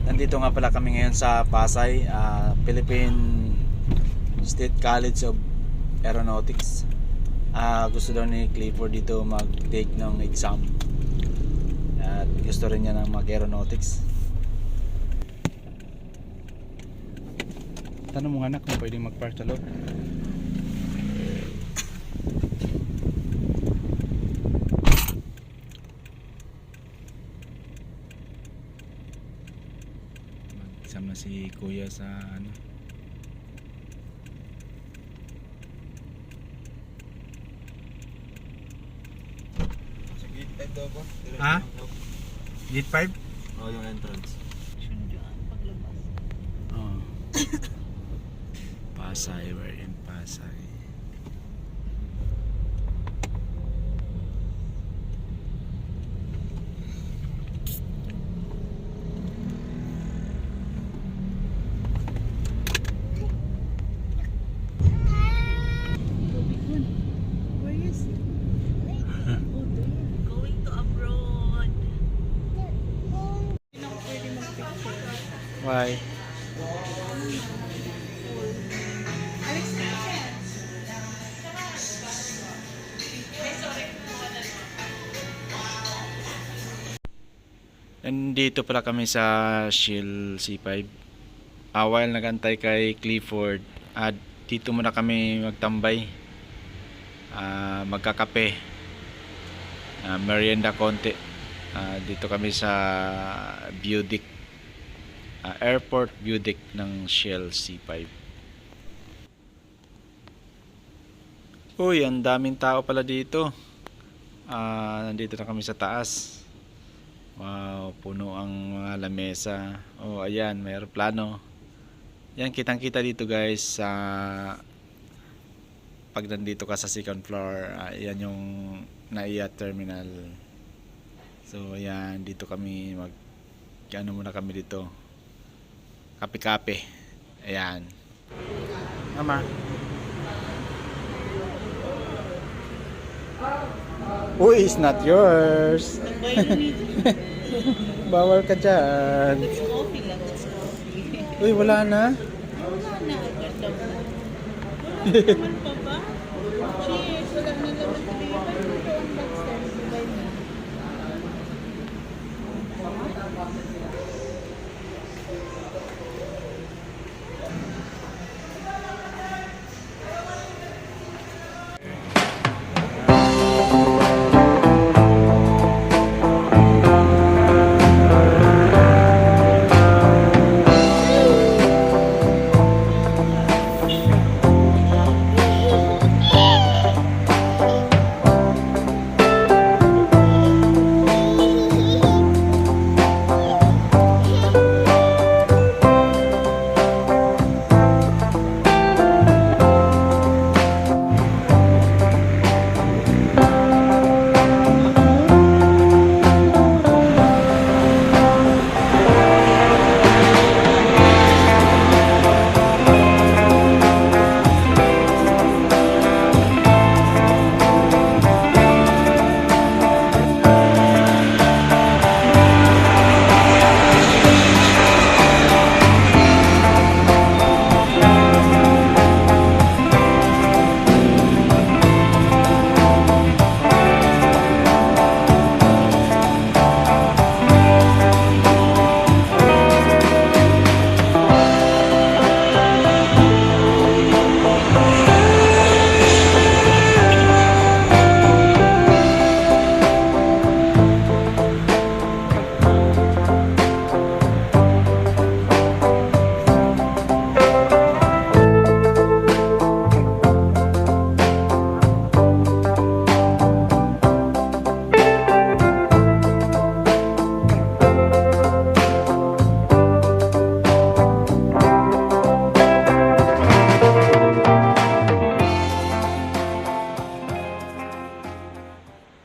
Nandito nga pala kami ngayon sa Pasay, Philippine State College of Aeronautics. Gusto daw ni Clifford dito mag-take ng exam. At gusto rin niya ng mag-aeronautics. Tanong mo anak kung pwedeng mag-park sa loob. Mag-exam na si Kuya sa ano. Gate 5 daw ba? Ha? Gate 5? Oo, yung entrance. Sunduan paglabas. Oh. Pasay, we're in Pasay. Where is it? Oh, there. Going to abroad. Hindi na ako pwede mag-picture. Why? Alex, Nandito pala kami sa Shield C5. While nagantay kay Clifford, dito muna kami magtambay. Magkakape. Merienda konti. Dito kami sa view deck. Airport view deck ng Shell C5. Uy, ang daming tao pala dito. Nandito na kami sa taas. Wow, puno ang mga lamesa. Oh, ayan, may aeroplano. Yan, kitang-kita dito guys sa pag nandito ka sa second floor. Yan yung NAIA terminal. So, ayan, dito kami ano muna kami dito. Kape-kape. Ayan. Mama. Uy, it's not yours. Bawal ka dyan. it's coffee lang. It's coffee. Uy, wala na. Wala na agad daw. Wala naman pa ba? Cheers. Wala na naman pa. Ito ang backstand. Sabay na.